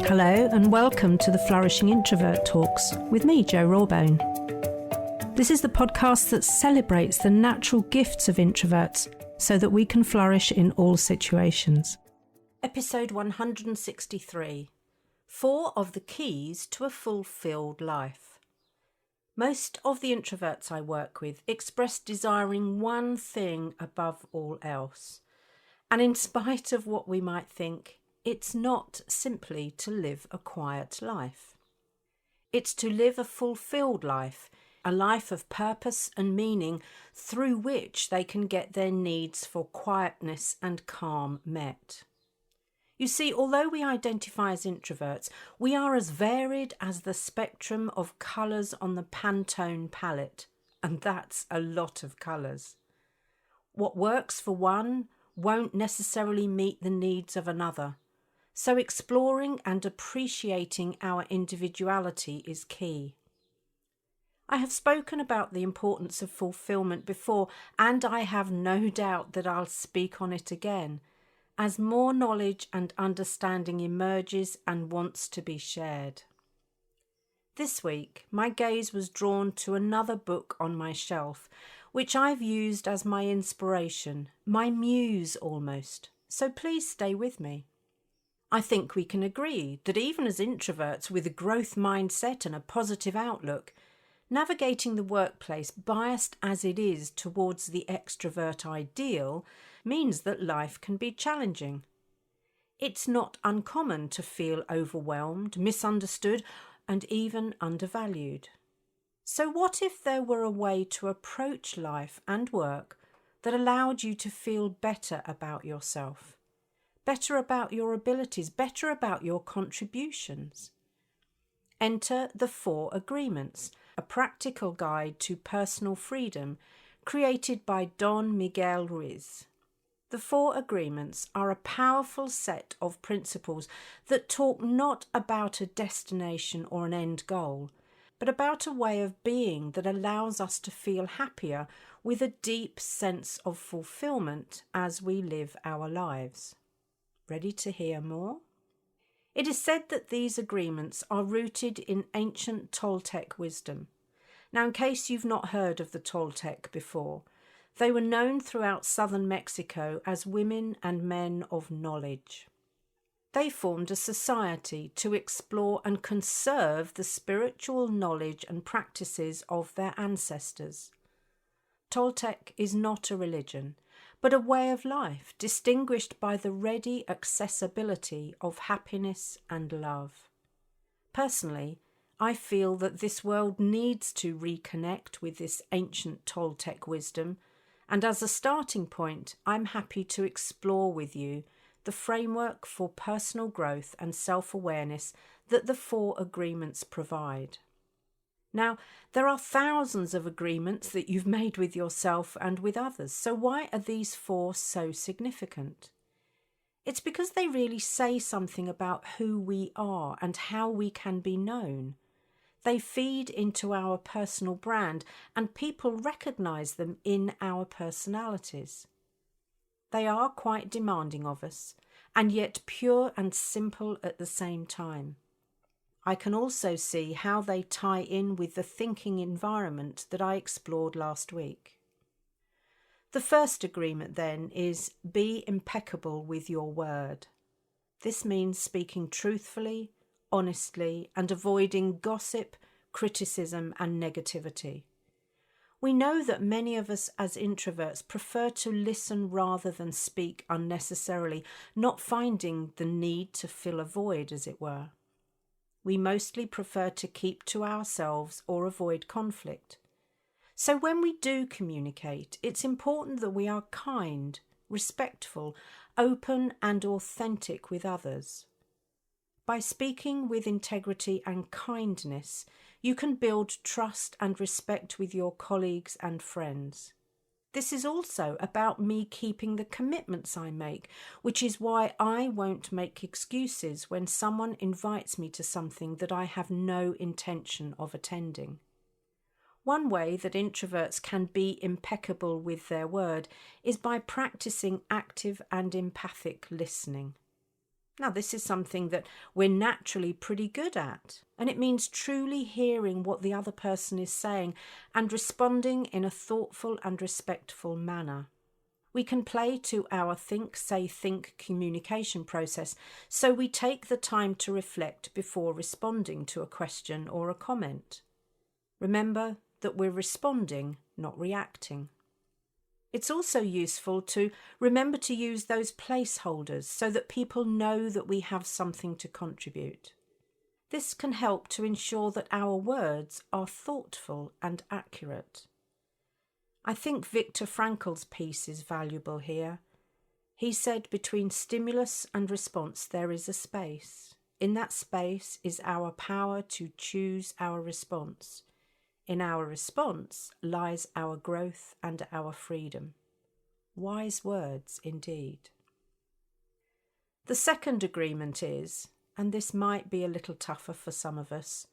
Hello and welcome to the Flourishing Introvert Talks with me, Jo Rawbone. This is the podcast that celebrates the natural gifts of introverts so that we can flourish in all situations. Episode 163. 4 of the Keys to a Fulfilled Life. Most of the introverts I work with express desiring one thing above all else. And in spite of what we might think, it's not simply to live a quiet life. It's to live a fulfilled life, a life of purpose and meaning through which they can get their needs for quietness and calm met. You see, although we identify as introverts, we are as varied as the spectrum of colours on the Pantone palette, and that's a lot of colours. What works for one won't necessarily meet the needs of another. So exploring and appreciating our individuality is key. I have spoken about the importance of fulfillment before, and I have no doubt that I'll speak on it again, as more knowledge and understanding emerges and wants to be shared. This week, my gaze was drawn to another book on my shelf, which I've used as my inspiration, my muse almost, so please stay with me. I think we can agree that even as introverts with a growth mindset and a positive outlook, navigating the workplace, biased as it is towards the extrovert ideal, means that life can be challenging. It's not uncommon to feel overwhelmed, misunderstood, and even undervalued. So what if there were a way to approach life and work that allowed you to feel better about yourself? Better about your abilities, better about your contributions. Enter the 4 Agreements, a practical guide to personal freedom created by Don Miguel Ruiz. The 4 Agreements are a powerful set of principles that talk not about a destination or an end goal, but about a way of being that allows us to feel happier with a deep sense of fulfillment as we live our lives. Ready to hear more? It is said that these agreements are rooted in ancient Toltec wisdom. Now, in case you've not heard of the Toltec before, they were known throughout southern Mexico as women and men of knowledge. They formed a society to explore and conserve the spiritual knowledge and practices of their ancestors. Toltec is not a religion, but a way of life distinguished by the ready accessibility of happiness and love. Personally, I feel that this world needs to reconnect with this ancient Toltec wisdom, and as a starting point, I'm happy to explore with you the framework for personal growth and self-awareness that the 4 Agreements provide. Now, there are thousands of agreements that you've made with yourself and with others, so why are these 4 so significant? It's because they really say something about who we are and how we can be known. They feed into our personal brand, and people recognise them in our personalities. They are quite demanding of us, and yet pure and simple at the same time. I can also see how they tie in with the thinking environment that I explored last week. The first agreement, then, is be impeccable with your word. This means speaking truthfully, honestly, and avoiding gossip, criticism, and negativity. We know that many of us as introverts prefer to listen rather than speak unnecessarily, not finding the need to fill a void, as it were. We mostly prefer to keep to ourselves or avoid conflict. So when we do communicate, it's important that we are kind, respectful, open and authentic with others. By speaking with integrity and kindness, you can build trust and respect with your colleagues and friends. This is also about me keeping the commitments I make, which is why I won't make excuses when someone invites me to something that I have no intention of attending. One way that introverts can be impeccable with their word is by practicing active and empathic listening. Now, this is something that we're naturally pretty good at, and it means truly hearing what the other person is saying and responding in a thoughtful and respectful manner. We can play to our think, say, think communication process, so we take the time to reflect before responding to a question or a comment. Remember that we're responding, not reacting. It's also useful to remember to use those placeholders so that people know that we have something to contribute. This can help to ensure that our words are thoughtful and accurate. I think Viktor Frankl's piece is valuable here. He said, between stimulus and response there is a space. In that space is our power to choose our response. In our response lies our growth and our freedom. Wise words indeed. The second agreement is, and this might be a little tougher for some of us,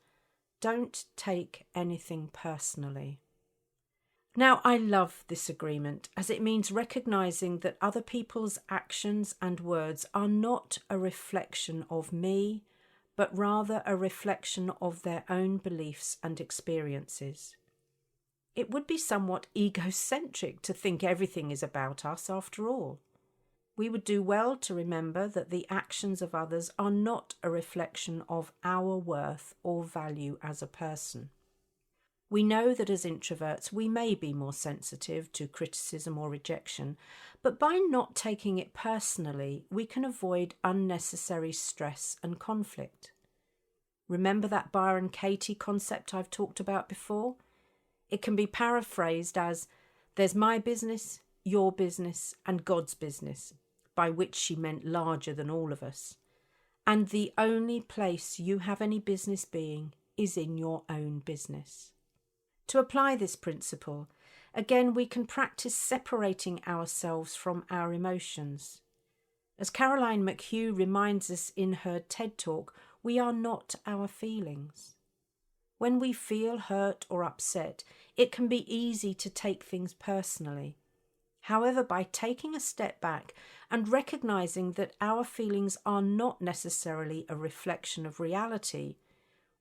don't take anything personally. Now, I love this agreement as it means recognising that other people's actions and words are not a reflection of me, but rather a reflection of their own beliefs and experiences. It would be somewhat egocentric to think everything is about us after all. We would do well to remember that the actions of others are not a reflection of our worth or value as a person. We know that as introverts we may be more sensitive to criticism or rejection, but by not taking it personally, we can avoid unnecessary stress and conflict. Remember that Byron Katie concept I've talked about before? It can be paraphrased as, there's my business, your business, and God's business, by which she meant larger than all of us. And the only place you have any business being is in your own business. To apply this principle, again we can practice separating ourselves from our emotions. As Caroline McHugh reminds us in her TED Talk, we are not our feelings. When we feel hurt or upset, it can be easy to take things personally. However, by taking a step back and recognising that our feelings are not necessarily a reflection of reality,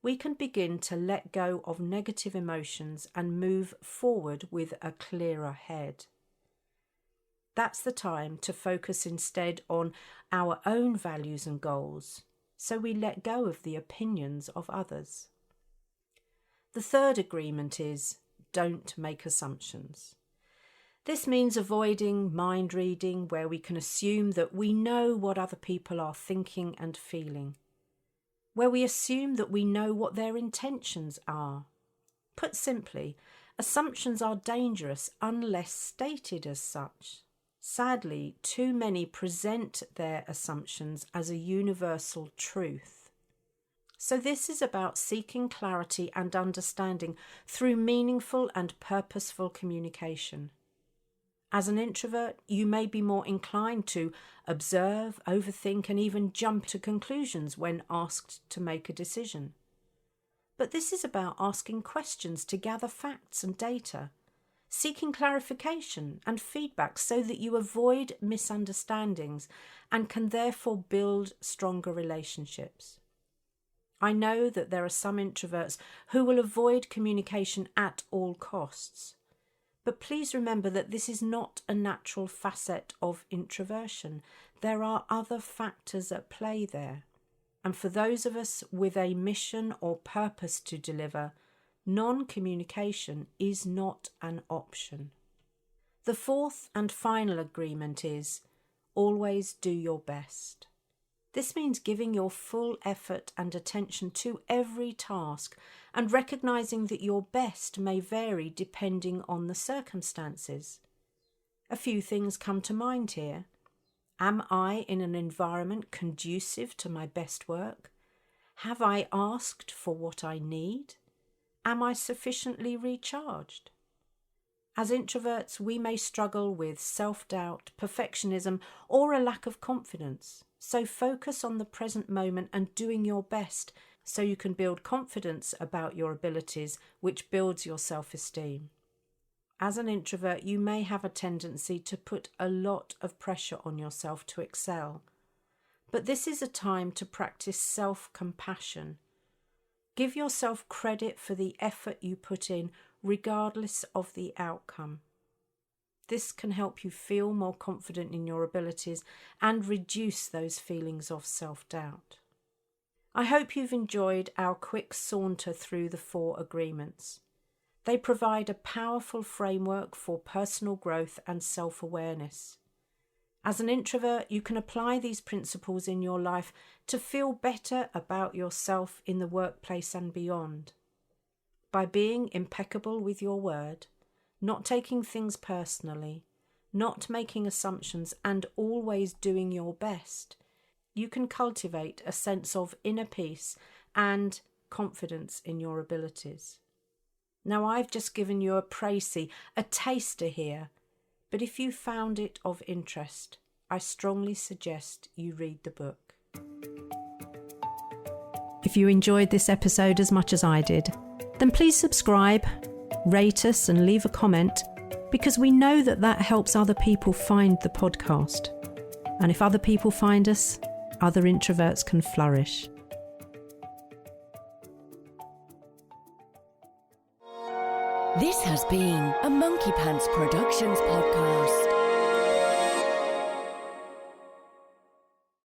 we can begin to let go of negative emotions and move forward with a clearer head. That's the time to focus instead on our own values and goals, so we let go of the opinions of others. The third agreement is, don't make assumptions. This means avoiding mind reading, where we can assume that we know what other people are thinking and feeling, where we assume that we know what their intentions are. Put simply, assumptions are dangerous unless stated as such. Sadly, too many present their assumptions as a universal truth. So this is about seeking clarity and understanding through meaningful and purposeful communication. As an introvert, you may be more inclined to observe, overthink, and even jump to conclusions when asked to make a decision. But this is about asking questions to gather facts and data, seeking clarification and feedback so that you avoid misunderstandings and can therefore build stronger relationships. I know that there are some introverts who will avoid communication at all costs. But please remember that this is not a natural facet of introversion. There are other factors at play there. And for those of us with a mission or purpose to deliver, non-communication is not an option. The fourth and final agreement is, always do your best. This means giving your full effort and attention to every task and recognising that your best may vary depending on the circumstances. A few things come to mind here. Am I in an environment conducive to my best work? Have I asked for what I need? Am I sufficiently recharged? As introverts, we may struggle with self-doubt, perfectionism, or a lack of confidence. So focus on the present moment and doing your best so you can build confidence about your abilities, which builds your self-esteem. As an introvert, you may have a tendency to put a lot of pressure on yourself to excel. But this is a time to practice self-compassion. Give yourself credit for the effort you put in, regardless of the outcome. This can help you feel more confident in your abilities and reduce those feelings of self-doubt. I hope you've enjoyed our quick saunter through the 4 agreements. They provide a powerful framework for personal growth and self-awareness. As an introvert, you can apply these principles in your life to feel better about yourself in the workplace and beyond. By being impeccable with your word, not taking things personally, not making assumptions, and always doing your best, you can cultivate a sense of inner peace and confidence in your abilities. Now, I've just given you a précis, a taster here, but if you found it of interest, I strongly suggest you read the book. If you enjoyed this episode as much as I did, then please subscribe, rate us and leave a comment, because we know that helps other people find the podcast. And if other people find us, other introverts can flourish. This has been a Monkey Pants Productions podcast.